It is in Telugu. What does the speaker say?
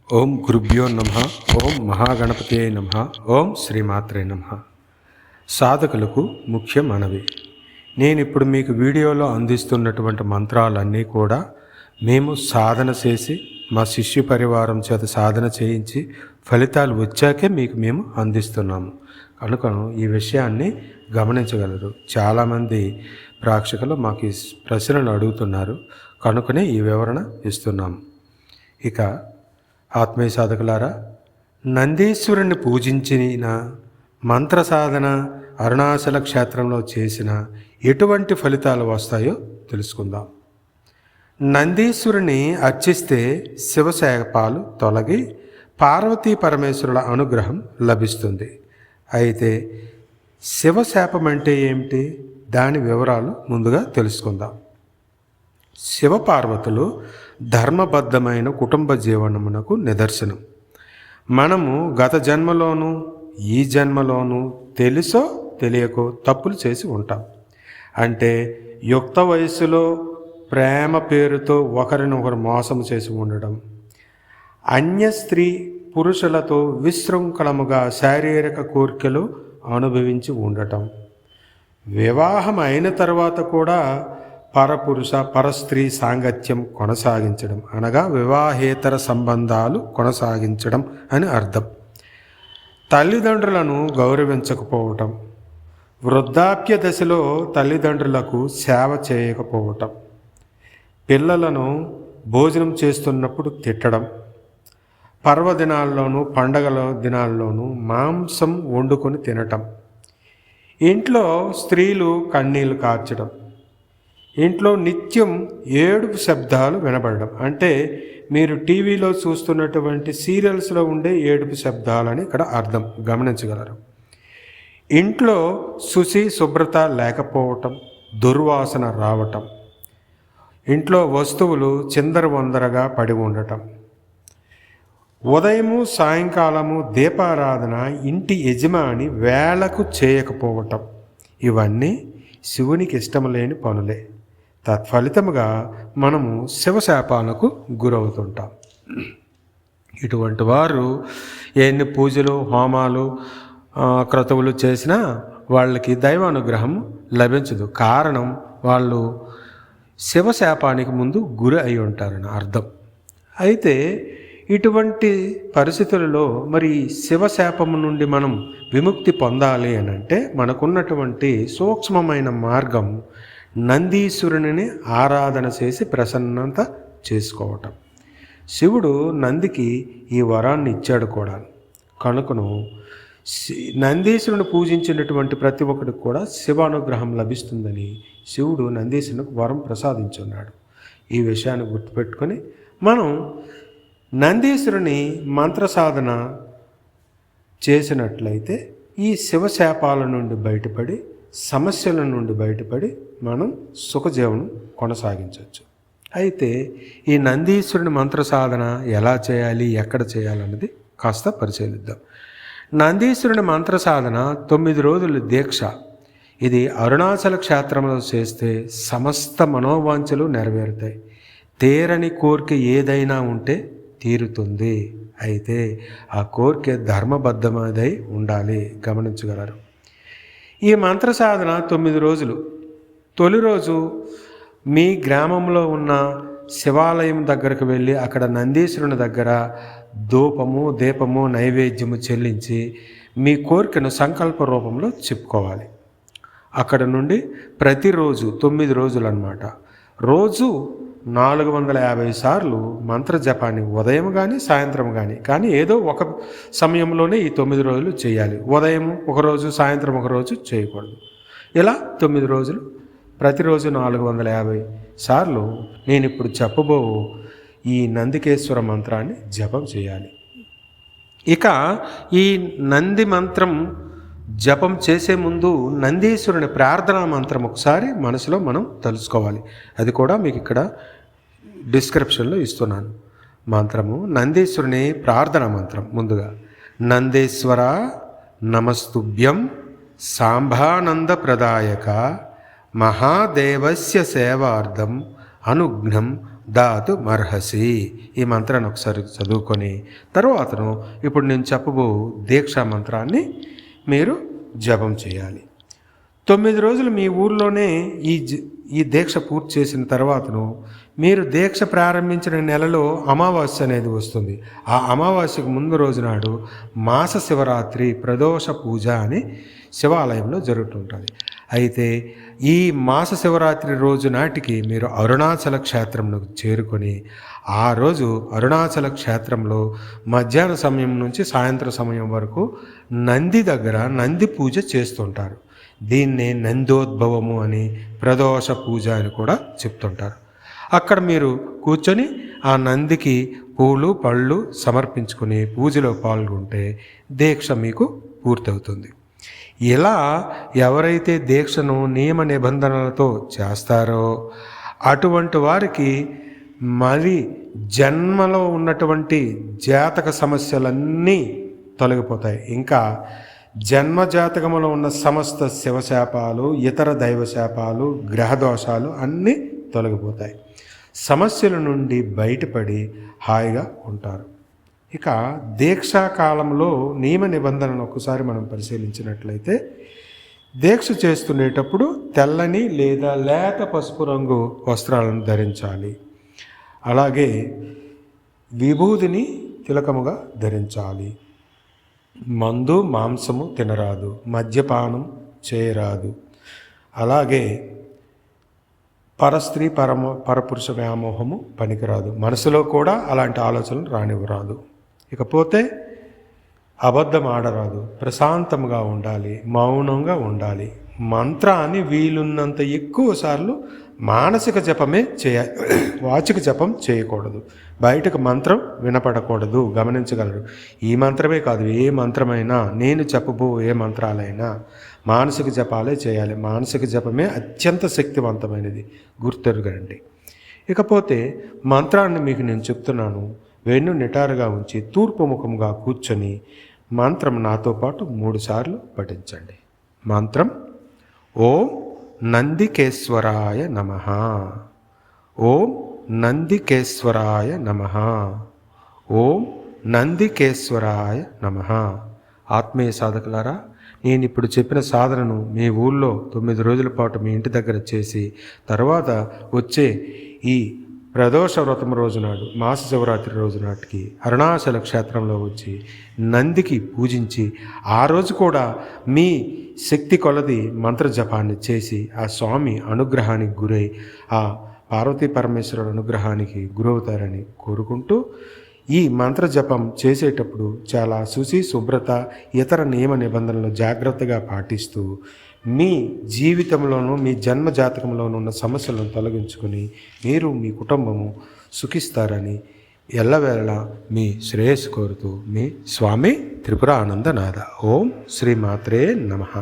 ఓం గురుభ్యో నమః. ఓం మహాగణపతే నమః. ఓం శ్రీమాత్రే నమః. సాధకులకు ముఖ్య మనవి, నేను ఇప్పుడు మీకు వీడియోలో అందిస్తున్నటువంటి మంత్రాలన్నీ కూడా మేము సాధన చేసి మా శిష్యు పరివారం చేత సాధన చేయించి ఫలితాలు వచ్చాకే మీకు మేము అందిస్తున్నాము కనుక ఈ విషయాన్ని గమనించగలరు. చాలామంది ప్రేక్షకులు మాకు ఈ ప్రశ్నలు అడుగుతున్నారు కనుకనే ఈ వివరణ ఇస్తున్నాము. ఇక ఆత్మీయ సాధకులారా, నందీశ్వరుణ్ణి పూజించిన మంత్ర సాధన అరుణాచల క్షేత్రంలో చేసిన ఎటువంటి ఫలితాలు వస్తాయో తెలుసుకుందాం. నందీశ్వరుని అర్చిస్తే శివశాపాలు తొలగి పార్వతీ పరమేశ్వరుల అనుగ్రహం లభిస్తుంది. అయితే శివశాపం అంటే ఏమిటి? దాని వివరాలు ముందుగా తెలుసుకుందాం. శివపార్వతులు ధర్మబద్ధమైన కుటుంబ జీవనమునకు నిదర్శనం. మనము గత జన్మలోనూ ఈ జన్మలోనూ తెలుసో తెలియకో తప్పులు చేసి ఉంటాం. అంటే యుక్త వయస్సులో ప్రేమ పేరుతో ఒకరినొకరు మోసం చేసి ఉండడం, అన్య స్త్రీ పురుషులతో విశృంఖలముగా శారీరక కోరికలు అనుభవించి ఉండటం, వివాహం అయిన తర్వాత కూడా పరపురుష పరస్త్రీ సాంగత్యం కొనసాగించడం, అనగా వివాహేతర సంబంధాలు కొనసాగించడం అని అర్థం. తల్లిదండ్రులను గౌరవించకపోవటం, వృద్ధాప్య దశలో తల్లిదండ్రులకు సేవ చేయకపోవటం, పిల్లలను భోజనం చేస్తున్నప్పుడు తిట్టడం, పర్వదినాల్లోనూ పండగల దినాల్లోనూ మాంసం వండుకొని తినటం, ఇంట్లో స్త్రీలు కన్నీళ్లు కార్చడం, ఇంట్లో నిత్యం ఏడుపు శబ్దాలు వినబడడం. అంటే మీరు టీవీలో చూస్తున్నటువంటి సీరియల్స్లో ఉండే ఏడుపు శబ్దాలని ఇక్కడ అర్థం గమనించగలరు. ఇంట్లో శుచి శుభ్రత లేకపోవటం, దుర్వాసన రావటం, ఇంట్లో వస్తువులు చిందరవందరగా పడి ఉండటం, ఉదయము సాయంకాలము దీపారాధన ఇంటి యజమాని వేళకు చేయకపోవటం, ఇవన్నీ శివునికి ఇష్టం లేని పనులే. తత్ఫలితముగా మనము శివశాపాలకు గురవుతుంటాం. ఇటువంటి వారు ఎన్ని పూజలు హోమాలు క్రతువులు చేసినా వాళ్ళకి దైవానుగ్రహం లభించదు. కారణం వాళ్ళు శివశాపానికి ముందు గురి అయి ఉంటారని అర్థం. అయితే ఇటువంటి పరిస్థితులలో మరి శివశాపము నుండి మనం విముక్తి పొందాలి అని అంటే మనకున్నటువంటి సూక్ష్మమైన మార్గం నందీశ్వరుని ఆరాధన చేసి ప్రసన్నత చేసుకోవటం. శివుడు నందికి ఈ వరాన్ని ఇచ్చాడు కూడా. కనుకను నందీశ్వరుని పూజించినటువంటి ప్రతి ఒక్కరికి కూడా శివానుగ్రహం లభిస్తుందని శివుడు నందీశ్వరునికి వరం ప్రసాదించున్నాడు. ఈ విషయాన్ని గుర్తుపెట్టుకొని మనం నందీశ్వరుని మంత్ర సాధన చేసినట్లయితే ఈ శివశాపాల నుండి బయటపడి సమస్యల నుండి బయటపడి మనం సుఖజీవనం కొనసాగించవచ్చు. అయితే ఈ నందీశ్వరుని మంత్ర సాధన ఎలా చేయాలి, ఎక్కడ చేయాలన్నది కాస్త పరిశీలిద్దాం. నందీశ్వరుని మంత్ర సాధన 9 రోజుల దీక్ష. ఇది అరుణాచల క్షేత్రంలో చేస్తే సమస్త మనోవాంఛలు నెరవేరుతాయి. తీరని కోరిక ఏదైనా ఉంటే తీరుతుంది. అయితే ఆ కోరిక ధర్మబద్ధమైనదై ఉండాలి. గమనించగలరు. ఈ మంత్ర సాధన 9 రోజులు. తొలి రోజు మీ గ్రామంలో ఉన్న శివాలయం దగ్గరకు వెళ్ళి అక్కడ నందీశ్వరుని దగ్గర ధూపము దీపము నైవేద్యము చెల్లించి మీ కోరికను సంకల్ప రూపంలో చెప్పుకోవాలి. అక్కడ నుండి ప్రతిరోజు 9 రోజులు అన్నమాట, రోజు 450 సార్లు మంత్ర జపాన్ని ఉదయం కానీ సాయంత్రం కానీ ఏదో ఒక సమయంలోనే ఈ 9 రోజులు చేయాలి. ఉదయం ఒకరోజు సాయంత్రం ఒకరోజు చేయకూడదు. ఇలా 9 రోజులు ప్రతిరోజు 450 సార్లు నేను ఇప్పుడు చెప్పబో ఈ నందికేశ్వర మంత్రాన్ని జపం చేయాలి. ఇక ఈ నంది మంత్రం జపం చేసే ముందు నందీశ్వరుని ప్రార్థనా మంత్రం ఒకసారి మనసులో మనం తెలుసుకోవాలి. అది కూడా మీకు ఇక్కడ డిస్క్రిప్షన్లో ఇస్తున్నాను. మంత్రము నందీశ్వరుని ప్రార్థనా మంత్రం. ముందుగా నందేశ్వర నమస్తుభ్యం సాంబానంద ప్రదాయక మహాదేవస్య సేవార్థం అనుఘ్నం దాతు మర్హసి. ఈ మంత్రాన్ని ఒకసారి చదువుకొని తర్వాతను ఇప్పుడు నేను చెప్పబో దీక్షా మంత్రాన్ని మీరు జపం చేయాలి. 9 రోజులు మీ ఊర్లోనే ఈ దీక్ష పూర్తి చేసిన తర్వాతను మీరు దీక్ష ప్రారంభించిన నెలలో అమావాస్య అనేది వస్తుంది. ఆ అమావాస్యకు ముందు రోజు నాడు మాస శివరాత్రి ప్రదోష పూజ అని శివాలయంలో జరుగుతుంటుంది. అయితే ఈ మాస శివరాత్రి రోజు నాటికి మీరు అరుణాచల క్షేత్రంకు చేరుకొని ఆ రోజు అరుణాచల క్షేత్రంలో మధ్యాహ్న సమయం నుంచి సాయంత్రం సమయం వరకు నంది దగ్గర నంది పూజ చేస్తుంటారు. దీన్నే నందోద్భవము అని ప్రదోష పూజ అని కూడా చెప్తుంటారు. అక్కడ మీరు కూర్చొని ఆ నందికి పూలు పళ్ళు సమర్పించుకుని పూజలో పాల్గొంటే దీక్ష మీకు పూర్తవుతుంది. ఇలా ఎవరైతే దీక్షను నియమ నిబంధనలతో చేస్తారో అటువంటి వారికి మరి జన్మలో ఉన్నటువంటి జాతక సమస్యలన్నీ తొలగిపోతాయి. ఇంకా జన్మజాతకములో ఉన్న సమస్త శివశాపాలు, ఇతర దైవశాపాలు, గ్రహదోషాలు అన్నీ తొలగిపోతాయి. సమస్యల నుండి బయటపడి హాయిగా ఉంటారు. ఇక దీక్షా కాలంలో నియమ నిబంధనలు ఒకసారి మనం పరిశీలించినట్లయితే దీక్ష చేస్తునేటప్పుడు తెల్లని లేదా లేత పసుపు రంగు వస్త్రాలను ధరించాలి. అలాగే విభూదిని తిలకముగా ధరించాలి. మందు మాంసము తినరాదు, మద్యపానం చేయరాదు. అలాగే పరస్త్రీ పరపురుష వ్యామోహము పనికిరాదు. మనసులో కూడా అలాంటి ఆలోచనలు రానివ్వరాదు. ఇకపోతే అబద్ధం ఆడరాదు, ప్రశాంతంగా ఉండాలి, మౌనంగా ఉండాలి. మంత్రాన్ని వీలున్నంత ఎక్కువ సార్లు మానసిక జపమే చేయాలి, వాచిక జపం చేయకూడదు. బయటకు మంత్రం వినపడకూడదు. గమనించగలరు. ఈ మంత్రమే కాదు, ఏ మంత్రమైనా, నేను చెప్పబో ఏ మంత్రాలైనా మానసిక జపాలే చేయాలి. మానసిక జపమే అత్యంత శక్తివంతమైనది, గుర్తెరగండి. ఇకపోతే మంత్రాన్ని మీకు నేను చెప్తున్నాను. వెన్ను నిటారుగా ఉంచి తూర్పు ముఖంగా కూర్చొని మంత్రం నాతో పాటు 3 సార్లు పఠించండి. మంత్రం: ఓం నందికేశ్వరాయ నమః. ఓం నందికేశ్వరాయ నమః. ఓం నందికేశ్వరాయ నమః. ఆత్మీయ సాధకులారా, నేను ఇప్పుడు చెప్పిన సాధనను మీ ఊళ్ళో 9 రోజుల పాటు మీ ఇంటి దగ్గర చేసి తర్వాత వచ్చే ఈ ప్రదోష వ్రతం రోజు నాడు, మాస శివరాత్రి రోజు నాటికి అరుణాచల క్షేత్రంలో వచ్చి నందికి పూజించి ఆ రోజు కూడా మీ శక్తి కొలది మంత్ర జపాన్ని చేసి ఆ స్వామి అనుగ్రహానికి గురై ఆ పార్వతీ పరమేశ్వరుడు అనుగ్రహానికి గురవుతారని కోరుకుంటూ, ఈ మంత్ర జపం చేసేటప్పుడు చాలా శుచి శుభ్రత, ఇతర నియమ నిబంధనలు జాగ్రత్తగా పాటిస్తూ మీ జీవితంలోనూ మీ జన్మ జాతకంలోనూ ఉన్న సమస్యలను తొలగించుకొని మీరు మీ కుటుంబము సుఖిస్తారని ఎల్లవేళలా మీ శ్రేయస్సు కోరుతూ మీ స్వామి త్రిపుర ఆనందనాథ. ఓం శ్రీమాత్రే నమః.